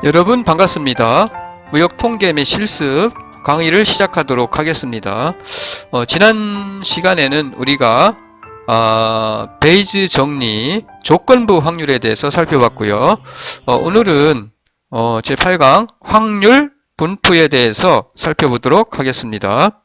여러분 반갑습니다. 무역통계 및 실습 강의를 시작하도록 하겠습니다. 지난 시간에는 우리가 베이즈 정리 조건부 확률에 대해서 살펴봤고요. 오늘은 제8강 확률 분포에 대해서 살펴보도록 하겠습니다.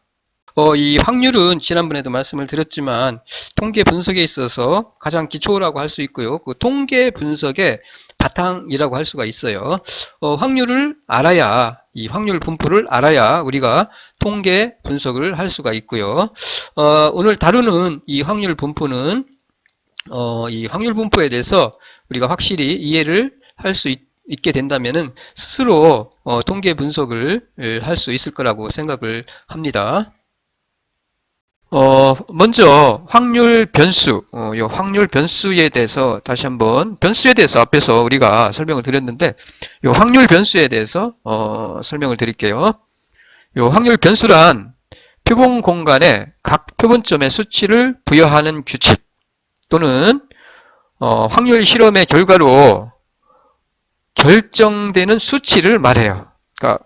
이 확률은 지난번에도 말씀을 드렸지만 통계 분석에 있어서 가장 기초라고 할 수 있고요. 그 통계 분석의 바탕이라고 할 수가 있어요. 확률을 알아야, 이 확률 분포를 알아야 우리가 통계 분석을 할 수가 있고요. 오늘 다루는 이 확률 분포는 이 확률 분포에 대해서 우리가 확실히 이해를 할 수 있게 된다면은 스스로 통계 분석을 할 수 있을 거라고 생각을 합니다. 먼저 확률 변수, 이 확률 변수에 대해서 다시 한번, 변수에 대해서 앞에서 우리가 설명을 드렸는데, 이 확률 변수에 대해서 설명을 드릴게요. 이 확률 변수란 표본 공간에 각 표본점의 수치를 부여하는 규칙 또는 확률 실험의 결과로 결정되는 수치를 말해요. 그러니까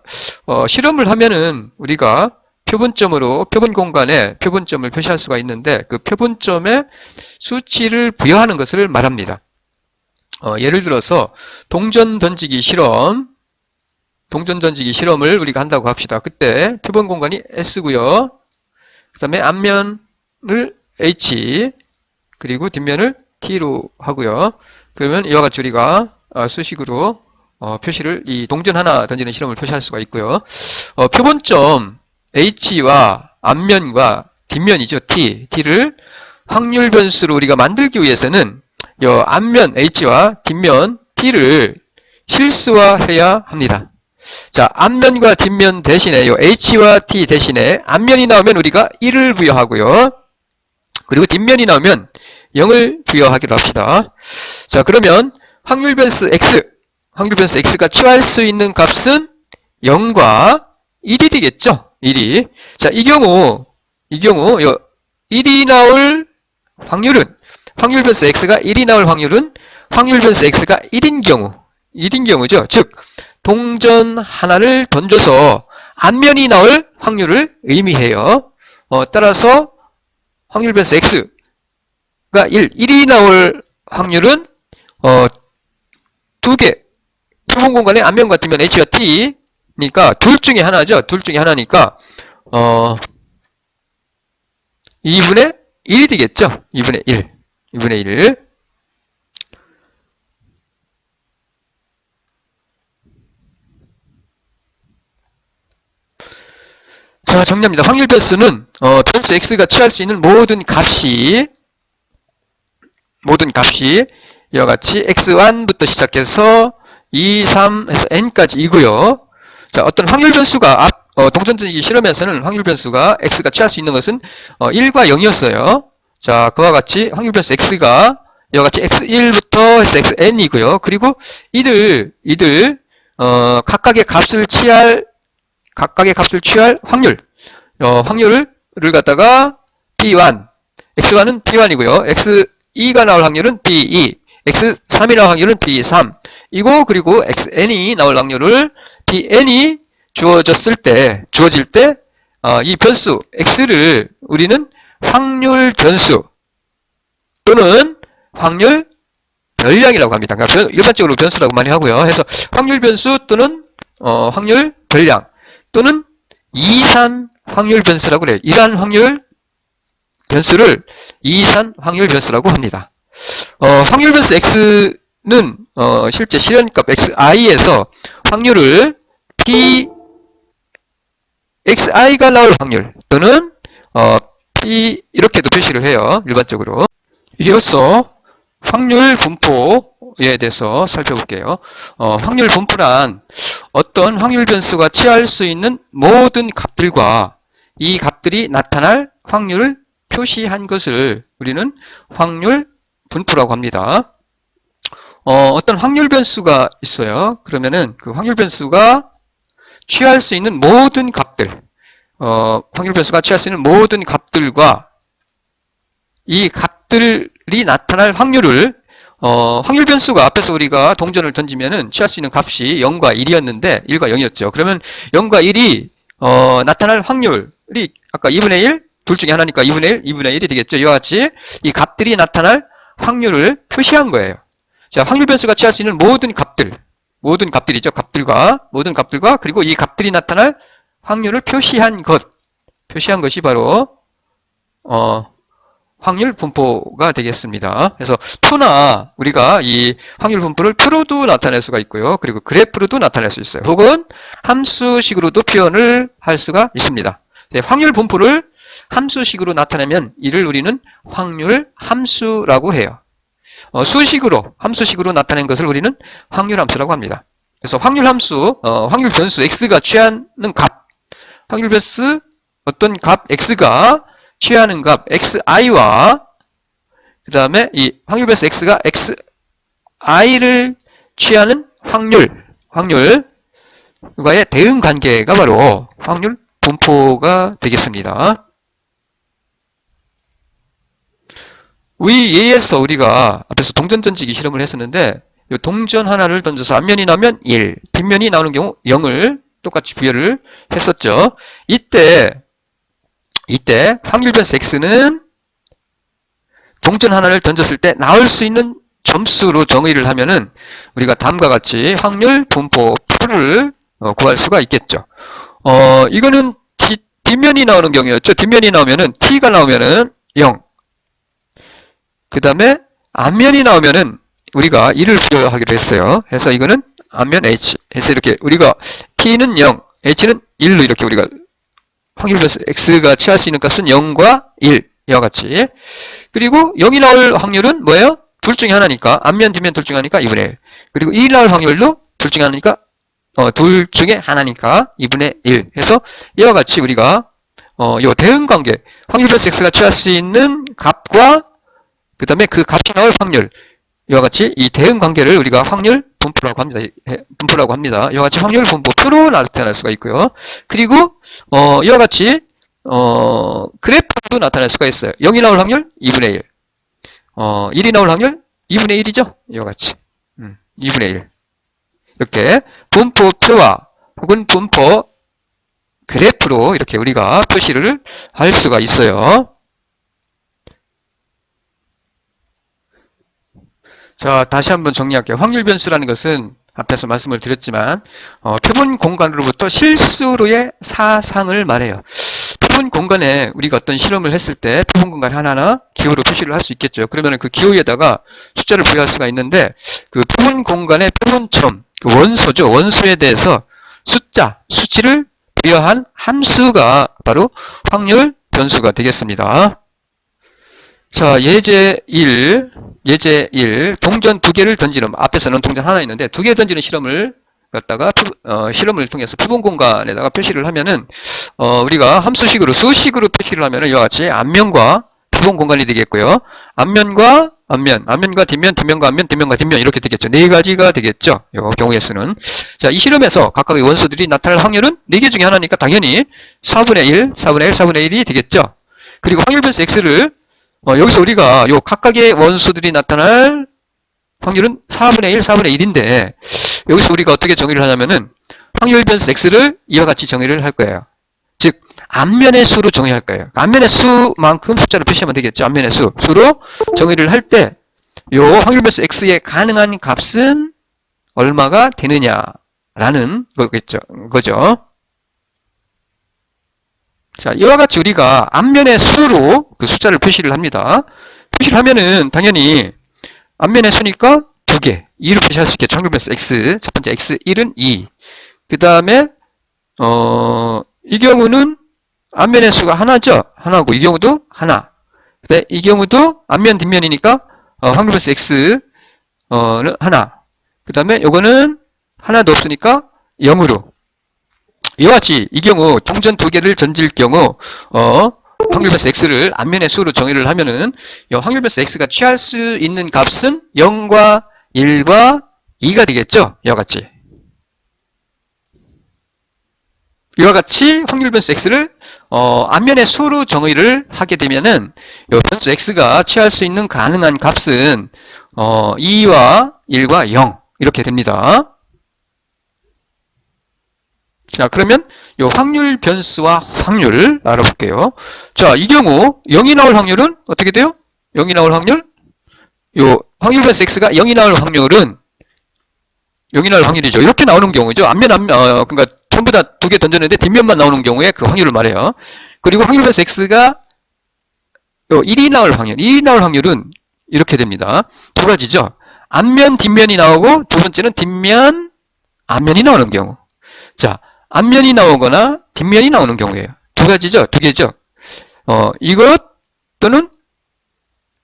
실험을 하면은 우리가 표본점으로 표본 공간에 표본점을 표시할 수가 있는데 그 표본점에 수치를 부여하는 것을 말합니다. 예를 들어서 동전 던지기 실험을 우리가 한다고 합시다. 그때 표본 공간이 S고요. 그 다음에 앞면을 H 그리고 뒷면을 T로 하고요. 그러면 이와 같이 우리가 수식으로 표시를, 이 동전 하나 던지는 실험을 표시할 수가 있고요. 표본점 H와 앞면과 뒷면이죠. T를 확률 변수로 우리가 만들기 위해서는 이 앞면 H와 뒷면 T를 실수화해야 합니다. 자, 앞면과 뒷면 대신에 이 H와 T 대신에 앞면이 나오면 우리가 1을 부여하고요. 그리고 뒷면이 나오면 0을 부여하기로 합시다. 자, 그러면 확률 변수 X가 취할 수 있는 값은 0과 1이 되겠죠? 1이. 자, 이 경우 1이 나올 확률은, 확률 변수 X가 1이 나올 확률은 확률 변수 X가 1인 경우죠. 즉, 동전 하나를 던져서 앞면이 나올 확률을 의미해요. 따라서 확률 변수 X가 1이 나올 확률은 두 개, 표본 공간의 앞면과 뒷면 H와 T니까 둘 중에 하나죠. 둘 중에 하나니까 2분의 1이 되겠죠. 2분의 1. 자, 정리합니다. 확률 변수는 변수 X가 취할 수 있는 모든 값이 이와 같이 x1부터 시작해서 2, 3 해서 n까지 이고요. 자, 어떤 확률 변수가 동전 던지기 실험에서는 확률 변수가 X가 취할 수 있는 것은 1과 0이었어요. 자, 그와 같이 확률 변수 X가 이와 같이 X1부터 해서 XN이고요. 그리고 이들 각각의 값을 취할 확률을 갖다가 P1, X1은 P1이고요. X2가 나올 확률은 P2, X3이 나올 확률은 P3 이고, 그리고 XN이 나올 확률을 PN이 주어질 때 이 변수 X를 우리는 확률 변수 또는 확률 변량이라고 합니다. 그러니까 일반적으로 변수라고 많이 하고요. 해서 확률 변수 또는 확률 변량 또는 이산 확률 변수라고 그래요. 이러한 확률 변수를 이산 확률 변수라고 합니다. 확률 변수 X는 실제 실현값 Xi에서 확률을 PXI가 나올 확률 또는 P 이렇게도 표시를 해요. 일반적으로. 이로써 확률 분포에 대해서 살펴볼게요. 확률 분포란 어떤 확률 변수가 취할 수 있는 모든 값들과 이 값들이 나타날 확률을 표시한 것을 우리는 확률 분포라고 합니다. 어떤 확률 변수가 있어요. 그러면은 그 확률 변수가 취할 수 있는 모든 값들, 확률 변수가 취할 수 있는 모든 값들과 이 값들이 나타날 확률을 확률 변수가 앞에서 우리가 동전을 던지면은 취할 수 있는 값이 0과 1이었는데 1과 0이었죠. 그러면 0과 1이 나타날 확률이 아까 2분의 1, 둘 중에 하나니까 2분의 1, 2분의 1이 되겠죠. 이와 같이 이 값들이 나타날 확률을 표시한 거예요. 자, 확률 변수가 취할 수 있는 모든 값들이죠. 모든 값들과 그리고 이 값들이 나타날 확률을 표시한 것이 바로 확률 분포가 되겠습니다. 그래서 표나 우리가 이 확률 분포를 표로도 나타낼 수가 있고요. 그리고 그래프로도 나타낼 수 있어요. 혹은 함수식으로도 표현을 할 수가 있습니다. 확률 분포를 함수식으로 나타내면 이를 우리는 확률 함수라고 해요. 함수식으로 나타낸 것을 우리는 확률 함수라고 합니다. 그래서 확률 함수, 확률 변수 x가 취하는 값, 확률 변수 어떤 값 x가 취하는 값 xi와 그 다음에 이 확률 변수 x가 xi를 취하는 확률과의 대응 관계가 바로 확률 분포가 되겠습니다. 위 예에서 우리가 앞에서 동전 던지기 실험을 했었는데 이 동전 하나를 던져서 앞면이 나오면 1, 뒷면이 나오는 경우 0을 똑같이 부여를 했었죠. 이때 확률 변수 x는 동전 하나를 던졌을 때 나올 수 있는 점수로 정의를 하면은 우리가 다음과 같이 확률 분포 표를 구할 수가 있겠죠. 이거는 뒷면이 나오는 경우였죠. 뒷면이 나오면은 t가 나오면은 0. 그 다음에 앞면이 나오면은 우리가 1을 부여하기로 했어요. 그래서 이거는 앞면 h. 그래서 이렇게 우리가 t는 0, h는 1로 이렇게 우리가 확률 변수 x가 취할 수 있는 값은 0과 1 이와 같이. 그리고 0이 나올 확률은 뭐예요? 둘 중에 하나니까 앞면 뒷면 둘 중에 하나니까 2분의 1. 그리고 1이 나올 확률도 둘 중에 하나니까 둘 중에 하나니까 2분의 1 해서 이와 같이 우리가 요 대응 관계 확률 변수 x가 취할 수 있는 값과 그 다음에 그 값이 나올 확률 이와 같이 이 대응 관계를 우리가 확률 분포라고 합니다. 이와 같이 확률 분포표로 나타낼 수가 있고요. 그리고 이와 같이 그래프로 나타낼 수가 있어요. 0이 나올 확률 2분의 1, 1이 나올 확률 2분의 1이죠. 이와 같이 2분의 1 이렇게 분포표와 혹은 분포 그래프로 이렇게 우리가 표시를 할 수가 있어요. 자, 다시 한번 정리할게요. 확률 변수라는 것은 앞에서 말씀을 드렸지만 표본 공간으로부터 실수로의 사상을 말해요. 표본 공간에 우리가 어떤 실험을 했을 때 표본 공간 하나하나 기호로 표시를 할 수 있겠죠. 그러면 그 기호에다가 숫자를 부여할 수가 있는데 그 표본 공간의 표본점, 그 원소죠. 원소에 대해서 수치를 부여한 함수가 바로 확률 변수가 되겠습니다. 자, 예제 1, 동전 2개를 던지는, 앞에서는 동전 하나 있는데 2개 던지는 실험을 갖다가 실험을 통해서 표본 공간에다가 표시를 하면은 우리가 함수식으로 수식으로 표시를 하면은 이와 같이 앞면과 표본 공간이 되겠고요. 앞면과 뒷면, 뒷면과 앞면, 뒷면과 뒷면 이렇게 되겠죠. 네 가지가 되겠죠. 이 경우의 수는. 자, 이 실험에서 각각의 원소들이 나타날 확률은 4개 중에 하나니까 당연히 4분의 1, 4분의 1, 4분의 1이 되겠죠. 그리고 확률 변수 x를 여기서 우리가 요 각각의 원소들이 나타날 확률은 4분의 1, 4분의 1인데 여기서 우리가 어떻게 정의를 하냐면은 확률 변수 x를 이와 같이 정의를 할 거예요. 즉 앞면의 수로 정의할 거예요. 앞면의 수만큼 숫자를 표시하면 되겠죠. 앞면의 수로 정의를 할 때 요 확률 변수 x의 가능한 값은 얼마가 되느냐라는 거죠. 자, 이와 같이 우리가 앞면의 수로 그 숫자를 표시를 합니다. 표시를 하면은 당연히 앞면의 수니까 2개, 2로 표시할 수 있겠죠. 확률 변수 x, 첫 번째 x1은 2. 그 다음에 이 경우는 앞면의 수가 하나죠. 하나고 이 경우도 하나. 근데 이 경우도 앞면 뒷면이니까 확률 변수 x는 하나. 그 다음에 요거는 하나도 없으니까 0으로. 이와 같이 이 경우 동전 2개를 던질 경우 확률 변수 x를 앞면의 수로 정의를 하면은 확률 변수 x가 취할 수 있는 값은 0과 1과 2가 되겠죠. 이와 같이 확률 변수 x를 앞면의 수로 정의를 하게 되면은 이 변수 x가 취할 수 있는 가능한 값은 2와 1과 0 이렇게 됩니다. 자, 그러면 요 확률 변수와 확률 알아볼게요. 자, 이 경우 0이 나올 확률은 어떻게 돼요? 0이 나올 확률? 요 확률 변수 x가 0이 나올 확률은 0이 나올 확률이죠. 이렇게 나오는 경우죠. 그러니까 전부 다 두 개 던졌는데 뒷면만 나오는 경우에 그 확률을 말해요. 그리고 확률 변수 x가 요 1이 나올 확률, 1이 나올 확률은 이렇게 됩니다. 두 가지죠. 앞면, 뒷면이 나오고 두 번째는 뒷면, 앞면이 나오는 경우. 자, 앞면이 나오거나 뒷면이 나오는 경우예요. 두 가지죠. 두 개죠. 이것 또는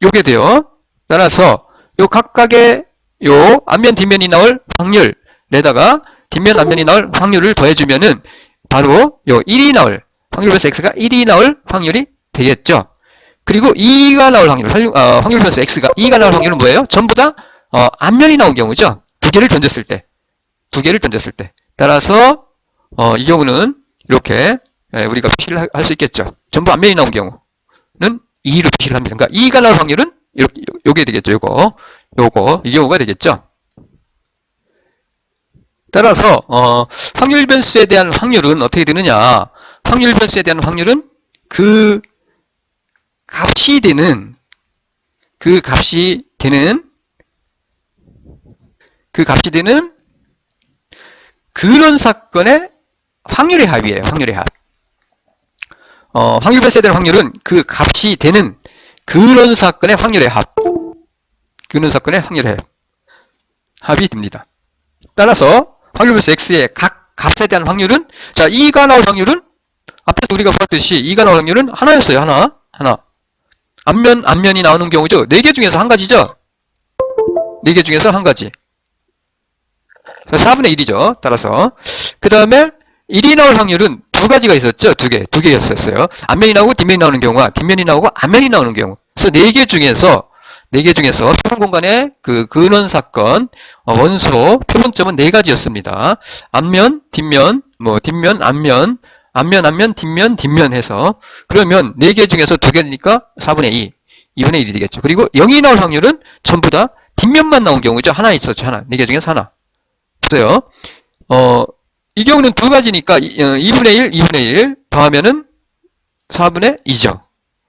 요게 돼요. 따라서 요 각각의 요 앞면, 뒷면이 나올 확률에다가 뒷면, 앞면이 나올 확률을 더해주면은 바로 요 1이 나올 확률 변수 x가 1이 나올 확률이 되겠죠. 그리고 2가 나올 확률, 확률 변수 x가 2가 나올 확률은 뭐예요? 전부 다 앞면이 나온 경우죠. 두 개를 던졌을 때. 두 개를 던졌을 때. 따라서 이 경우는 이렇게 우리가 표시를 할 수 있겠죠. 전부 앞면이 나온 경우는 2로 표시를 합니다. 그러니까 2가 나올 확률은 요게 되겠죠. 이 경우가 되겠죠. 따라서 확률 변수에 대한 확률은 어떻게 되느냐? 확률 변수에 대한 확률은 그 값이 되는 그런 사건의 확률의 합이에요. 확률의 합. 확률 변수에 대한 확률은 그 값이 되는 그런 사건의 확률의 합. 그런 사건의 확률의 합이 됩니다. 따라서 확률 변수 x의 각 값에 대한 확률은, 자, 2가 나올 확률은 앞에서 우리가 봤듯이 2가 나올 확률은 하나였어요. 하나. 앞면이 나오는 경우죠. 4개 중에서 한 가지죠. 4개 중에서 한 가지. 4분의 1이죠. 따라서. 그 다음에 1이 나올 확률은 두 가지가 있었죠. 두 개였었어요. 앞면이 나오고 뒷면이 나오는 경우와 뒷면이 나오고 앞면이 나오는 경우. 그래서 4개 중에서 표본 공간의 그 근원 사건, 원소, 표본점은 4가지였습니다. 앞면, 뒷면, 뒷면, 앞면, 뒷면 해서. 그러면 4개 중에서 2개니까 4분의 2, 2분의 1이 되겠죠. 그리고 0이 나올 확률은 전부 다 뒷면만 나온 경우죠. 하나 있었죠. 하나. 4개 중에서 하나. 없어요. 이 경우는 두 가지니까 2분의 1 더하면은 4분의 2죠.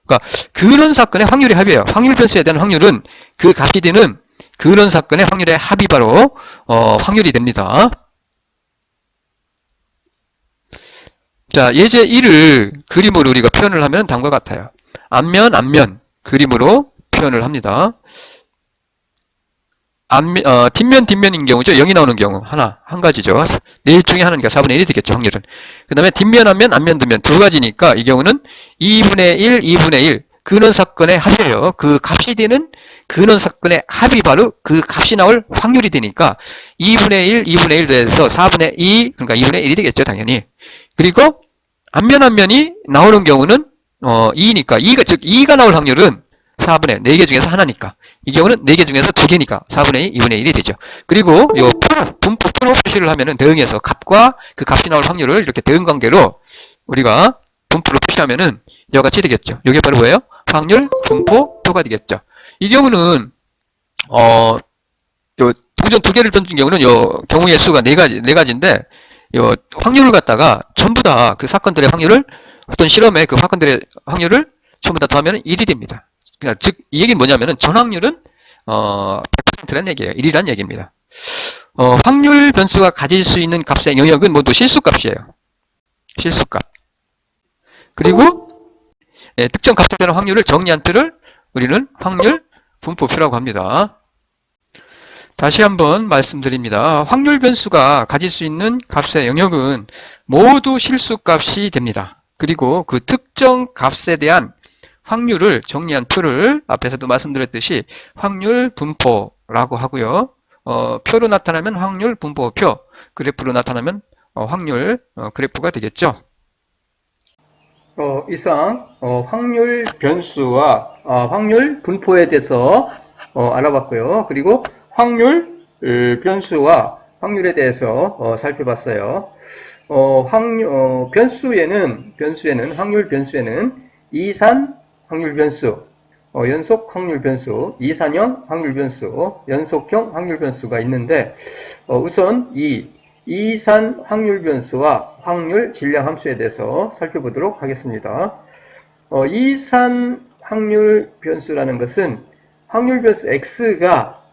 그러니까 그런 사건의 확률의 합이에요. 확률 변수에 대한 확률은 그 값이 되는 그런 사건의 확률의 합이 바로 확률이 됩니다. 자, 예제 1을 그림으로 우리가 표현을 하면 다음과 같아요. 앞면 그림으로 표현을 합니다. 뒷면인 경우죠. 0이 나오는 경우 한 가지죠. 4 중에 하나니까 4분의 1이 되겠죠. 확률은. 그 다음에 뒷면, 앞면, 뒷면 두 가지니까 이 경우는 2분의 1 근원 사건의 합이에요. 그 값이 되는 근원 사건의 합이 바로 그 값이 나올 확률이 되니까 2분의 1 더해서 4분의 2, 그러니까 2분의 1이 되겠죠. 당연히. 그리고 앞면이 나오는 경우는 2니까 2가 나올 확률은 4분의 4개 중에서 하나니까. 이 경우는 4개 중에서 2개니까 4분의 2, 2분의 1이 되죠. 그리고 요 분포 프로 표시를 하면은 대응해서 값과 그 값이 나올 확률을 이렇게 대응 관계로 우리가 분포로 표시하면은 이와 같이 되겠죠. 이게 바로 뭐예요? 확률 분포 표가 되겠죠. 이 경우는 요 동전 2개를 던진 경우는 요 경우의 수가 4가지인데 요 확률을 갖다가 전부 다 그 사건들의 확률을 어떤 실험의 그 사건들의 확률을 전부 다 더하면 1이 됩니다. 그러니까 즉, 이 얘기는 뭐냐면은 전확률은 100%라는 얘기예요. 1이라는 얘기입니다. 확률 변수가 가질 수 있는 값의 영역은 모두 실수값이에요. 실수값. 그리고 특정 값에 대한 확률을 정리한 틀을 우리는 확률 분포표라고 합니다. 다시 한번 말씀드립니다. 확률 변수가 가질 수 있는 값의 영역은 모두 실수값이 됩니다. 그리고 그 특정 값에 대한 확률을 정리한 표를 앞에서도 말씀드렸듯이 확률 분포라고 하고요. 표로 나타나면 확률 분포표, 그래프로 나타나면 확률 그래프가 되겠죠. 이상 확률 변수와 확률 분포에 대해서 알아봤고요. 그리고 확률 변수와 확률에 대해서 살펴봤어요. 변수에는 확률 변수에는 이산 확률 변수, 연속 확률 변수, 이산형 확률 변수, 연속형 확률 변수가 있는데 우선 이 이산 확률 변수와 확률 질량 함수에 대해서 살펴보도록 하겠습니다. 이산 확률 변수라는 것은 확률 변수 x가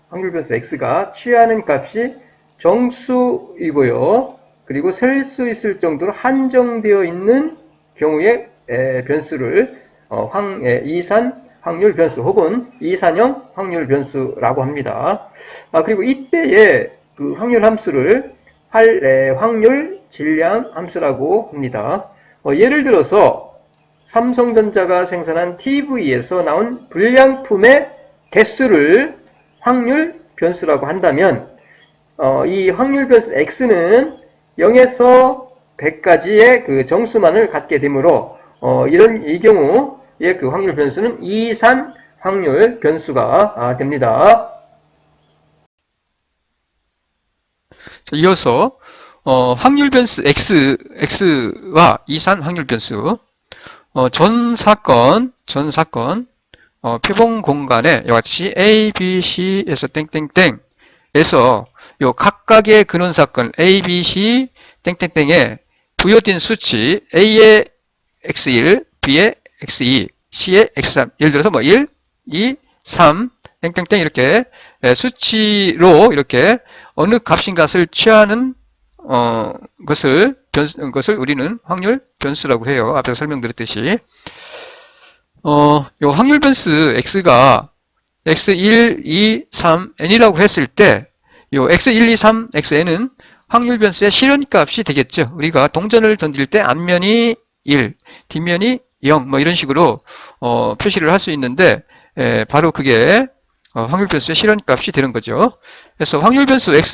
취하는 값이 정수이고요. 그리고 셀 수 있을 정도로 한정되어 있는 경우의 변수를 이산 확률 변수 혹은 이산형 확률 변수라고 합니다. 그리고 이때의 그 확률 함수를 확률 질량 함수라고 합니다. 예를 들어서 삼성전자가 생산한 TV에서 나온 불량품의 개수를 확률 변수라고 한다면 이 확률 변수 x는 0에서 100까지의 그 정수만을 갖게 되므로 이 경우의 그 확률 변수는 이산 확률 변수가 됩니다. 자, 이어서 확률 변수 x와 이산 확률 변수 전 사건 표본 공간에 이같이 A, B, C에서 땡땡땡에서 요 각각의 근원 사건 A, B, C 땡땡땡에 부여된 수치 A의 x1, B의 x2, C의 x3 예를 들어서 뭐 1, 2, 3 땡땡땡 이렇게 수치로 이렇게 어느 값인 것을 취하는 것을 우리는 확률 변수라고 해요. 앞에서 설명드렸듯이 요 확률 변수 x가 x1, 2, 3, n이라고 했을 때 요 x1, 2, 3, xn은 확률 변수의 실현값이 되겠죠. 우리가 동전을 던질 때 앞면이 1, 뒷면이 0, 뭐 이런 식으로 표시를 할 수 있는데 바로 그게 확률 변수의 실현값이 되는 거죠. 그래서 확률 변수의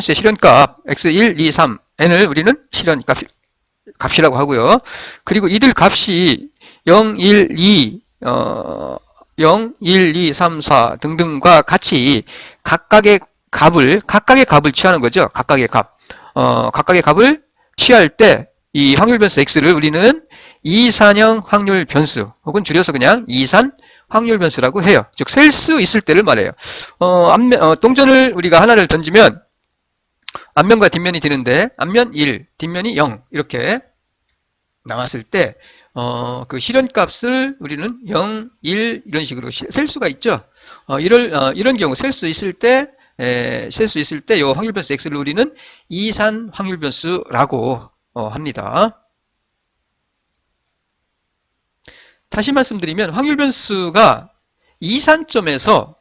실현값 x1, 2, 3, n을 우리는 실현값이라고 하고요. 그리고 이들 값이 0, 1, 2, 0, 1, 2, 3, 4 등등과 같이 각각의 값을 취하는 거죠. 각각의 값을 취할 때 이 확률 변수 x를 우리는 이산형 확률 변수 혹은 줄여서 그냥 이산 확률 변수라고 해요. 즉 셀 수 있을 때를 말해요. 동전을 우리가 하나를 던지면 앞면과 뒷면이 되는데 앞면 1, 뒷면이 0 이렇게 나왔을 때 그 실현값을 우리는 0, 1 이런 식으로 셀 수가 있죠. 이런 경우 셀 수 있을 때 이 확률 변수 x를 우리는 이산 확률 변수라고 합니다. 다시 말씀드리면 확률 변수가 이산점에서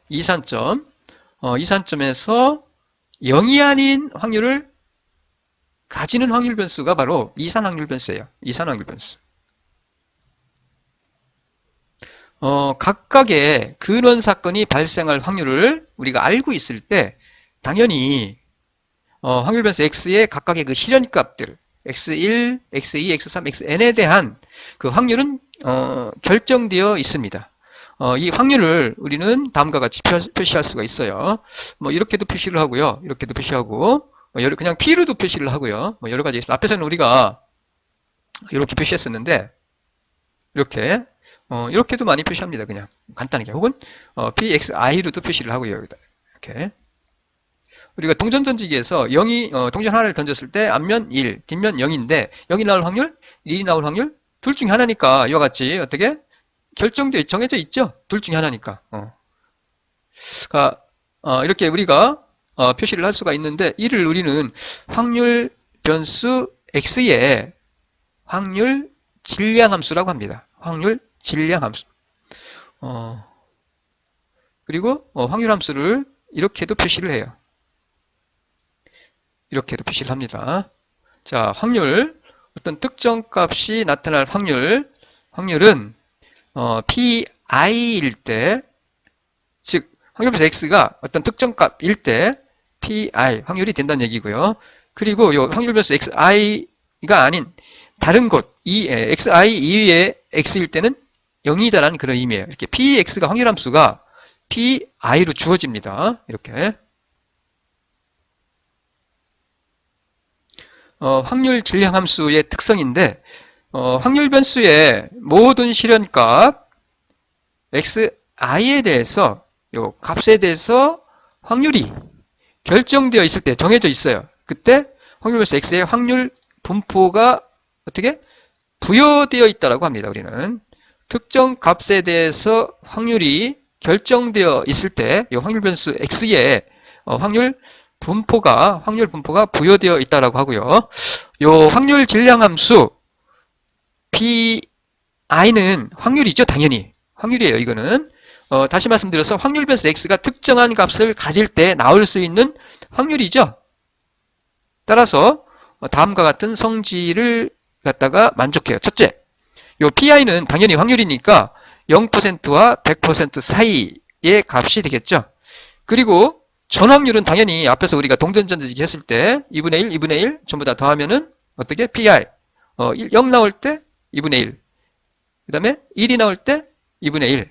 0이 아닌 확률을 가지는 확률 변수가 바로 이산 확률 변수예요. 이산 확률 변수. 각각의 근원 사건이 발생할 확률을 우리가 알고 있을 때 당연히 확률 변수 x의 각각의 그 실현값들 x1, x2, x3, xn에 대한 그 확률은 결정되어 있습니다. 이 확률을 우리는 다음과 같이 표시할 수가 있어요. 뭐 이렇게도 표시를 하고요. 이렇게도 표시하고 그냥 P로도 표시를 하고요. 뭐 여러 가지 앞에서는 우리가 이렇게 표시했었는데 이렇게도 많이 표시합니다. 그냥 간단하게 혹은 PXI로도 표시를 하고요. 이렇게 우리가 동전 던지기에서 동전 하나를 던졌을 때 앞면 1, 뒷면 0인데 0이 나올 확률, 1이 나올 확률 둘 중에 하나니까 이와 같이 어떻게 정해져 있죠. 둘 중에 하나니까. 이렇게 우리가 표시를 할 수가 있는데 이를 우리는 확률 변수 x의 확률 질량 함수라고 합니다. 확률 질량 함수. 그리고 확률 함수를 이렇게도 표시를 해요. 이렇게도 표시를 합니다. 자, 확률 어떤 특정 값이 나타날 확률은 PI일 때, 즉 확률변수 x가 어떤 특정 값일 때 PI 확률이 된다는 얘기고요. 그리고 이 확률변수 XI가 아닌 다른 곳 XI 이외의 X일 때는 0이다라는 그런 의미예요. 이렇게 PX가 확률함수가 PI로 주어집니다. 이렇게 확률 질량함수의 특성인데 확률 변수의 모든 실현값 xi에 대해서 요 값에 대해서 확률이 결정되어 있을 때 정해져 있어요. 그때 확률변수 x의 확률 분포가 어떻게 부여되어 있다라고 합니다. 우리는 특정 값에 대해서 확률이 결정되어 있을 때 이 확률변수 x의 확률 분포가 부여되어 있다라고 하고요. 요 확률 질량함수 pi는 확률이죠, 당연히 확률이에요. 이거는 다시 말씀드려서 확률변수 x가 특정한 값을 가질 때 나올 수 있는 확률이죠. 따라서 다음과 같은 성질을 갖다가 만족해요. 첫째, 요 pi는 당연히 확률이니까 0%와 100% 사이의 값이 되겠죠. 그리고 전확률은 당연히 앞에서 우리가 동전전지기 했을 때 2분의 1, 2분의 1 전부 다 더하면은 어떻게? pi 0 나올 때 2분의 1, 그 다음에 1이 나올 때 2분의 1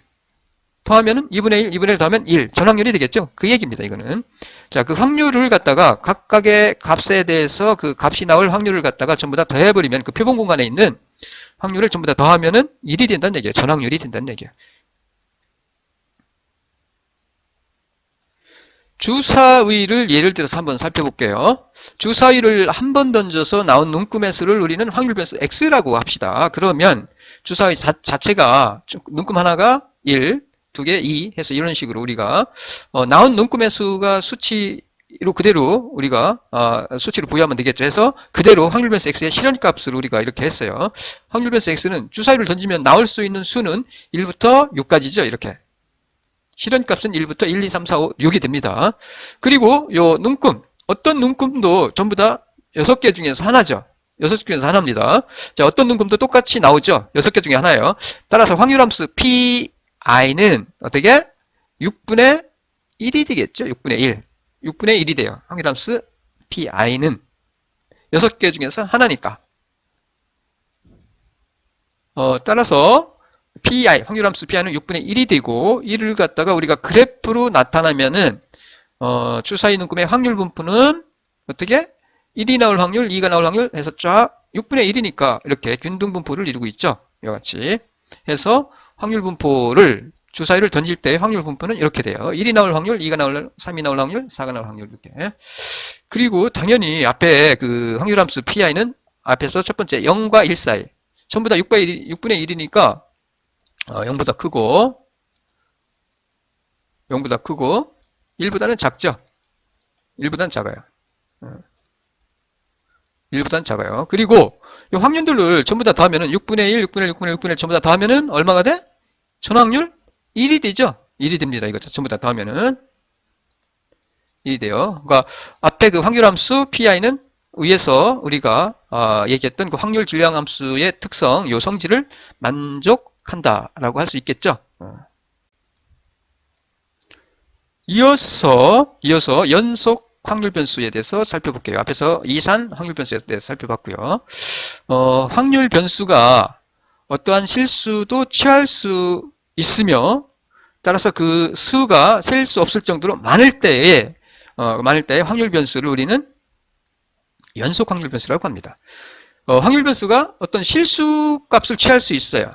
더하면은 2분의 1, 2분의 1 더하면 1 전확률이 되겠죠. 그 얘기입니다. 이거는. 자, 그 확률을 갖다가 각각의 값에 대해서 그 값이 나올 확률을 갖다가 전부 다 더해버리면 그 표본 공간에 있는 확률을 전부 다 더하면은 1이 된다는 얘기예요. 전확률이 된다는 얘기예요. 주사위를 예를 들어서 한번 살펴볼게요. 주사위를 한 번 던져서 나온 눈금의 수를 우리는 확률변수 x라고 합시다. 그러면 주사위 자체가 눈금 하나가 1, 2개, 2 해서 이런 식으로 우리가 나온 눈금의 수가 수치로 그대로 우리가 수치로 부여하면 되겠죠. 해서 그대로 확률변수 x의 실현값을 우리가 이렇게 했어요. 확률변수 x는 주사위를 던지면 나올 수 있는 수는 1부터 6까지죠. 이렇게. 실현값은 1부터 1, 2, 3, 4, 5, 6이 됩니다. 그리고 요 눈금, 어떤 눈금도 전부 다 6개 중에서 하나죠. 6개 중에서 하나입니다. 자, 어떤 눈금도 똑같이 나오죠. 6개 중에 하나예요. 따라서 확률함수 pi는 어떻게? 6분의 1이 되겠죠. 6분의 1. 6분의 1이 돼요. 확률함수 pi는 6개 중에서 하나니까. 따라서 pi, 확률함수 pi는 6분의 1이 되고, 이를 갖다가 우리가 그래프로 나타나면은, 주사위 눈금의 확률 분포는 어떻게? 1이 나올 확률, 2가 나올 확률 해서 쫙 6분의 1이니까 이렇게 균등 분포를 이루고 있죠. 이와 같이. 해서 확률 분포를, 주사위를 던질 때 확률 분포는 이렇게 돼요. 1이 나올 확률, 2가 나올 확률, 3이 나올 확률, 4가 나올 확률 이렇게. 그리고 당연히 앞에 그 확률함수 pi는 앞에서 첫 번째 0과 1 사이. 전부 다 6분의 1이니까 0보다 크고 1보다는 작죠. 1보다는 작아요. 1보다는 작아요. 그리고 이 확률들을 전부 다 더하면은 6분의 1, 6분의 1, 6분의 1, 6분의 1 전부 다 더하면은 얼마가 돼? 전확률 1이 되죠. 1이 됩니다. 이거 전부 다 더하면은 1이 돼요. 그러니까 앞에 그 확률함수 pi는 위에서 우리가 얘기했던 그 확률 질량함수의 특성, 요 성질을 만족한다라고 할 수 있겠죠. 이어서 연속 확률 변수에 대해서 살펴볼게요. 앞에서 이산 확률 변수에 대해서 살펴봤고요. 확률 변수가 어떠한 실수도 취할 수 있으며, 따라서 그 수가 셀 수 없을 정도로 많을 때에 확률 변수를 우리는 연속 확률 변수라고 합니다. 확률 변수가 어떤 실수 값을 취할 수 있어요.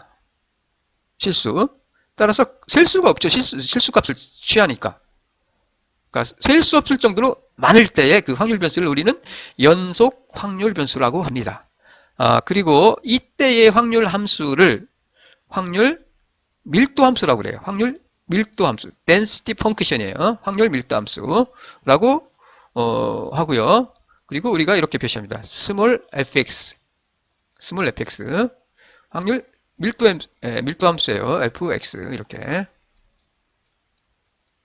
실수. 따라서 셀 수가 없죠. 실수 값을 취하니까. 그러니까 셀 수 없을 정도로 많을 때의 그 확률 변수를 우리는 연속 확률 변수라고 합니다. 그리고 이때의 확률 함수를 확률 밀도 함수라고 그래요. 확률 밀도 함수. density function이에요. 확률 밀도 함수라고 하고요. 그리고 우리가 이렇게 표시합니다. small fx. 확률 밀도 함수예요. fx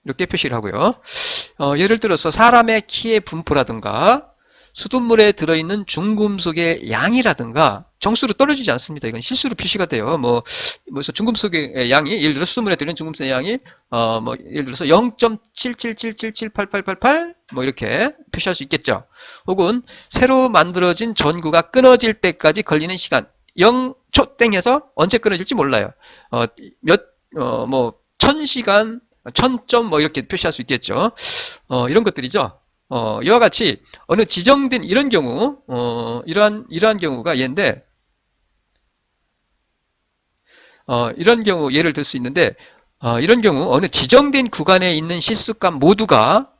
이렇게 표시를 하고요. 예를 들어서 사람의 키의 분포라든가 수돗물에 들어있는 중금속의 양이라든가 정수로 떨어지지 않습니다. 이건 실수로 표시가 돼요. 중금속의 양이, 예를 들어 수돗물에 들어있는 중금속의 양이 예를 들어서 0.77778888 이렇게 표시할 수 있겠죠. 혹은 새로 만들어진 전구가 끊어질 때까지 걸리는 시간 0초 땡해서 언제 끊어질지 몰라요. 1000시간 1000점 이렇게 표시할 수 있겠죠. 이런 것들이죠. 이와 같이 어느 지정된 이런 경우, 이러한 경우가 얘인데, 이런 경우 예를 들 수 있는데, 이런 경우 어느 지정된 구간에 있는 실수값 모두가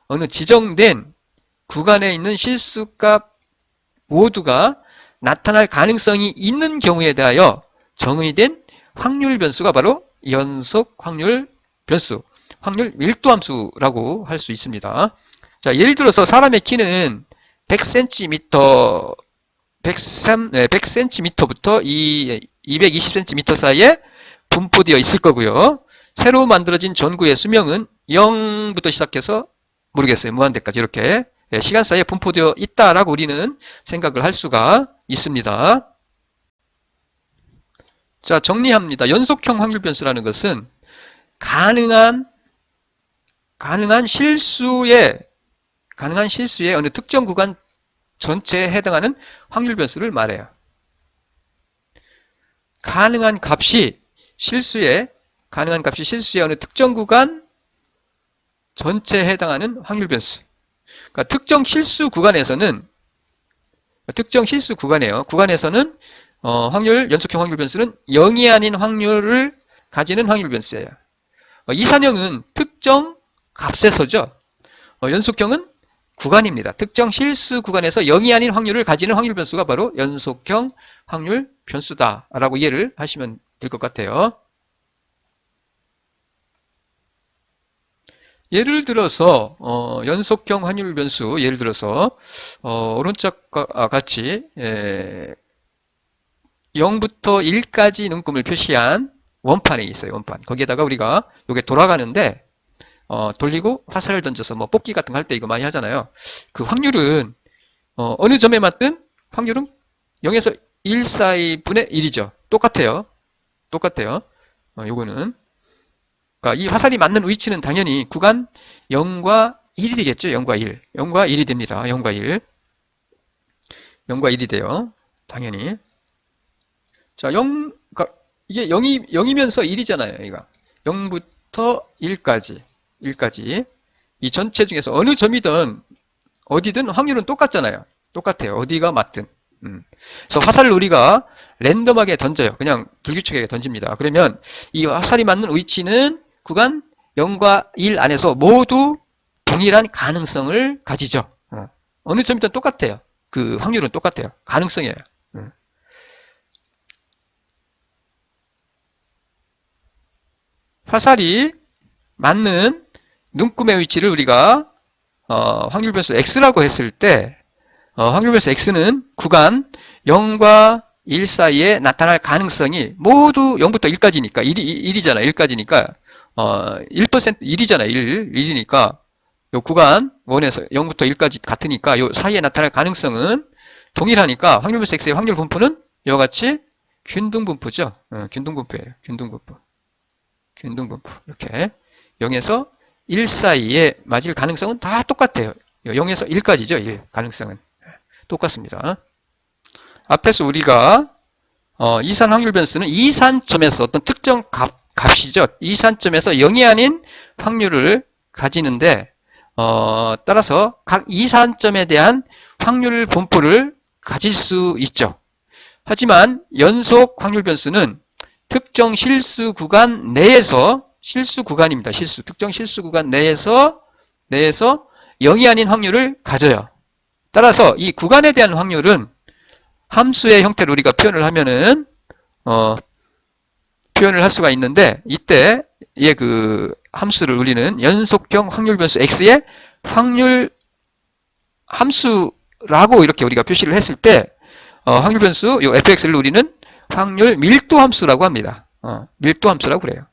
어느 지정된 구간에 있는 실수값 모두가 나타날 가능성이 있는 경우에 대하여 정의된 확률 변수가 바로 연속 확률 변수, 확률 밀도 함수라고 할 수 있습니다. 자, 예를 들어서 사람의 키는 100cm, 100cm부터 220cm 사이에 분포되어 있을 거고요. 새로 만들어진 전구의 수명은 0부터 시작해서 모르겠어요. 무한대까지 이렇게 시간 사이에 분포되어 있다라고 우리는 생각을 할 수가 있습니다. 자, 정리합니다. 연속형 확률 변수라는 것은 가능한 실수의 어느 특정 구간 전체에 해당하는 확률 변수를 말해요. 가능한 값이 실수의 어느 특정 구간 전체에 해당하는 확률 변수. 그러니까 특정 실수 구간에서는 연속형 확률 변수는 0이 아닌 확률을 가지는 확률 변수예요. 이산형은 특정 값에서죠. 연속형은 구간입니다. 특정 실수 구간에서 0이 아닌 확률을 가지는 확률 변수가 바로 연속형 확률 변수다라고 이해를 하시면 될 것 같아요. 예를 들어서 연속형 확률 변수, 예를 들어서 오른쪽과 같이 0부터 1까지 눈금을 표시한 원판이 있어요. 원판. 거기에다가 우리가 이게 돌아가는데 돌리고 화살을 던져서 뭐 뽑기 같은 거 할 때 이거 많이 하잖아요. 그 확률은 어느 점에 맞든 확률은 0에서 1 사이분의 1이죠. 똑같아요. 요거는 그러니까 이 화살이 맞는 위치는 당연히 구간 0과 1이 되겠죠. 0과 1. 0과 1이 됩니다. 0과 1. 0과 1이 돼요. 당연히. 자, 그러니까 이게 0이면서 1이잖아요. 여기가. 0부터 1까지. 이 전체 중에서 어느 점이든 어디든 확률은 똑같잖아요. 똑같아요. 어디가 맞든. 그래서 화살을 우리가 랜덤하게 던져요. 그냥 불규칙하게 던집니다. 그러면 이 화살이 맞는 위치는 구간 0과 1 안에서 모두 동일한 가능성을 가지죠. 어느 점이든 똑같아요. 그 확률은 똑같아요. 가능성이에요. 화살이 맞는 눈금의 위치를 우리가 확률 변수 x라고 했을 때 확률 변수 x는 구간 0과 1 사이에 나타날 가능성이 모두 0부터 1까지니까 1이잖아. 1까지니까 1% 1이잖아. 1이니까 요 구간 1에서 0부터 1까지 같으니까 요 사이에 나타날 가능성은 동일하니까 확률 변수 x의 확률 분포는 이와 같이 균등분포죠. 균등분포예요. 균등분포. 이렇게 0에서 1 사이에 맞을 가능성은 다 똑같아요. 0에서 1까지죠. 1 가능성은 똑같습니다. 앞에서 우리가 이산 확률 변수는 이산점에서 어떤 특정 값이죠. 이산점에서 0이 아닌 확률을 가지는데 따라서 각 이산점에 대한 확률 분포를 가질 수 있죠. 하지만 연속 확률 변수는 특정 실수 구간 내에서 구간입니다. 특정 실수 구간 내에서 0이 아닌 확률을 가져요. 따라서 이 구간에 대한 확률은 함수의 형태로 우리가 표현을 하면은 표현을 할 수가 있는데 이때 그 함수를 우리는 연속형 확률 변수 x의 확률 함수라고 이렇게 우리가 표시를 했을 때 확률 변수 요 fx를 우리는 확률 밀도 함수라고 합니다. 밀도 함수라고 그래요.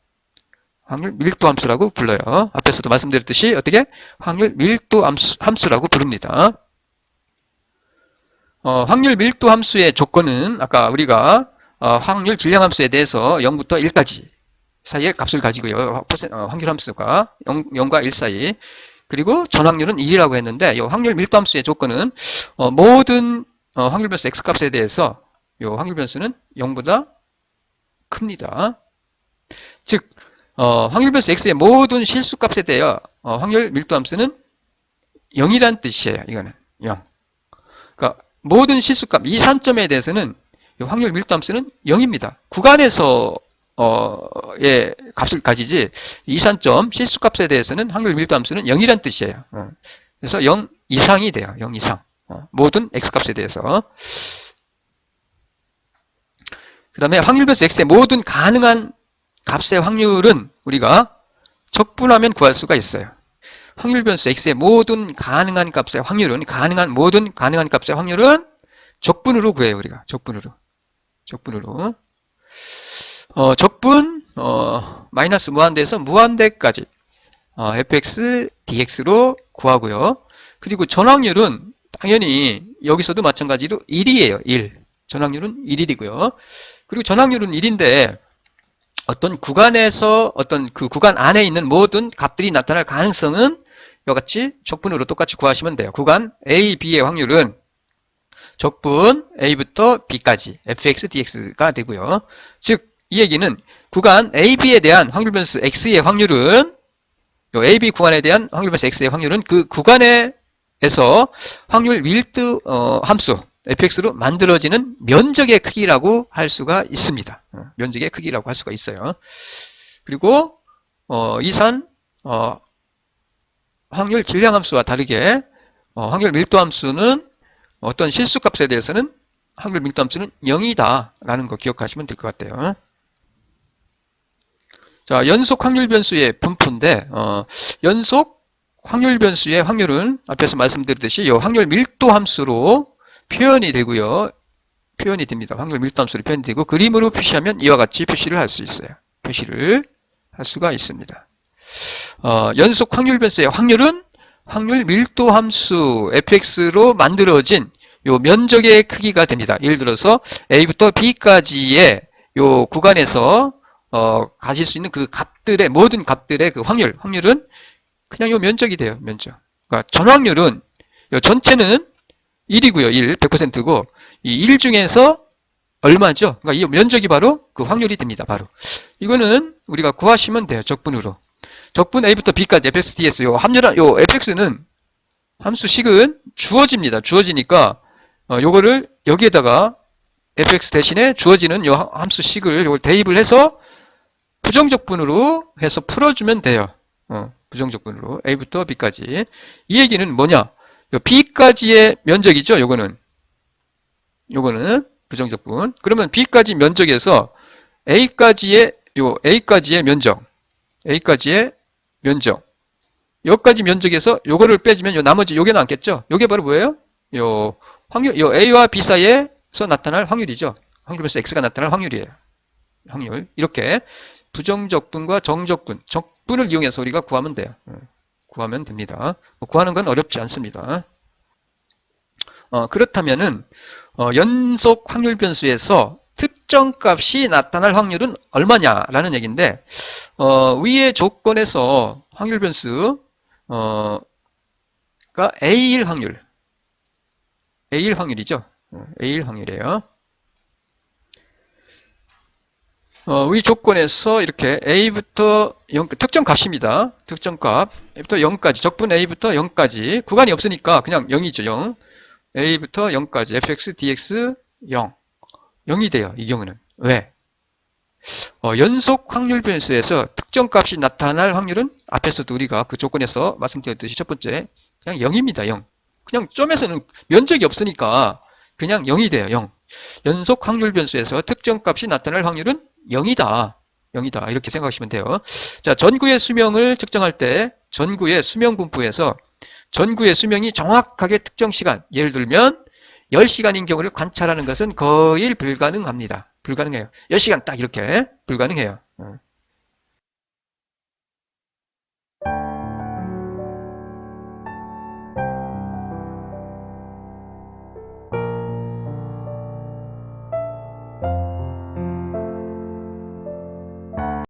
확률 밀도 함수라고 불러요. 앞에서도 말씀드렸듯이 어떻게 확률 밀도 함수라고 부릅니다. 확률 밀도 함수의 조건은 아까 우리가 확률 질량 함수에 대해서 0부터 1까지 사이의 값을 가지고요. 확률 함수가 0과 1 사이. 그리고 전확률은 1이라고 했는데 이 확률 밀도 함수의 조건은 모든 확률 변수 x값에 대해서 이 확률 변수는 0보다 큽니다. 즉 확률 변수 x의 모든 실수값에 대하여 확률 밀도 함수는 0이란 뜻이에요. 이거는 0. 그러니까 모든 실수값 이산점에 대해서는 이 확률 밀도 함수는 0입니다. 구간에서 의 값을 가지지 이산점 실수값에 대해서는 확률 밀도 함수는 0이란 뜻이에요. 그래서 0 이상이 돼요. 0 이상. 모든 x값에 대해서. 그 다음에 확률 변수 x의 모든 가능한 값의 확률은 우리가 적분하면 구할 수가 있어요. 확률 변수 x의 모든 가능한 값의 확률은 모든 가능한 값의 확률은 적분으로 구해요. 우리가 적분으로. 적분 마이너스 무한대에서 무한대까지 fx dx로 구하고요. 그리고 전확률은 당연히 여기서도 마찬가지로 1이에요. 1. 전확률은 1이고요. 그리고 전확률은 1인데 어떤 구간에서 어떤 그 구간 안에 있는 모든 값들이 나타날 가능성은 이같이 적분으로 똑같이 구하시면 돼요. 구간 A, B의 확률은 적분 A부터 B까지 fx dx가 되고요. 즉 이 얘기는 구간 A, B에 대한 확률 변수 x의 확률은 요 A, B 구간에 대한 확률 변수 x의 확률은 그 구간에서 확률 밀도 함수 fx로 만들어지는 면적의 크기라고 할 수가 있습니다. 면적의 크기라고 할 수가 있어요. 그리고 이산 확률 질량 함수와 다르게 확률 밀도 함수는 어떤 실수값에 대해서는 확률 밀도 함수는 0이다 라는 거 기억하시면 될 것 같아요. 자, 연속 확률 변수의 분포인데 연속 확률 변수의 확률은 앞에서 말씀드렸듯이 이 확률 밀도 함수로 표현이 되고요. 표현이 됩니다. 확률 밀도 함수로 표현이 되고 그림으로 표시하면 이와 같이 표시를 할 수 있어요. 표시를 할 수가 있습니다. 연속 확률 변수의 확률은 확률 밀도 함수 fx로 만들어진 요 면적의 크기가 됩니다. 예를 들어서 a부터 b까지의 요 구간에서 가질 수 있는 그 값들의 모든 값들의 그 확률은 그냥 요 면적이 돼요. 면적. 그러니까 전확률은 요 전체는 1이고요. 1, 100%고 이 1 중에서 얼마죠? 그러니까 이 면적이 바로 그 확률이 됩니다. 바로. 이거는 우리가 구하시면 돼요. 적분으로. 적분 A부터 B까지 fx, ds 요 fx는 함수식은 주어집니다. 주어지니까 요거를 여기에다가 fx 대신에 주어지는 요 함수식을 요걸 대입을 해서 부정적분으로 해서 풀어주면 돼요. 부정적분으로 A부터 B까지. 이 얘기는 뭐냐? 요 B까지의 면적이죠. 요거는 부정적분. 그러면 B까지 면적에서 A까지의 면적. 여기까지 면적에서 요거를 빼주면 요 나머지 요게 남겠죠. 요게 바로 뭐예요? 요 A와 B 사이에서 나타날 확률이죠. 확률 변수 X가 나타날 확률이에요. 확률. 이렇게 부정적분과 정적분, 적분을 이용해서 우리가 구하면 돼요. 구하면 됩니다. 구하는 건 어렵지 않습니다. 그렇다면은 연속 확률 변수에서 특정 값이 나타날 확률은 얼마냐라는 얘기인데 위의 조건에서 확률 변수가 A1 확률이죠. A1 확률이에요. 위 조건에서 이렇게 A부터 0, 특정 값입니다. 특정 값, A부터 0까지, 적분 A부터 0까지, 구간이 없으니까 그냥 0이죠, 0. A부터 0까지, fx, dx, 0. 0이 돼요, 이 경우는. 왜? 연속 확률 변수에서 특정 값이 나타날 확률은 앞에서도 우리가 그 조건에서 말씀드렸듯이 첫 번째, 그냥 0입니다, 0. 그냥 점에서는 면적이 없으니까 그냥 0이 돼요, 0. 연속 확률 변수에서 특정 값이 나타날 확률은 0이다. 이렇게 생각하시면 돼요. 자, 전구의 수명을 측정할 때 전구의 수명 분포에서 전구의 수명이 정확하게 특정 시간, 예를 들면 10시간인 경우를 관찰하는 것은 거의 불가능합니다. 불가능해요. 10시간 딱 이렇게 불가능해요.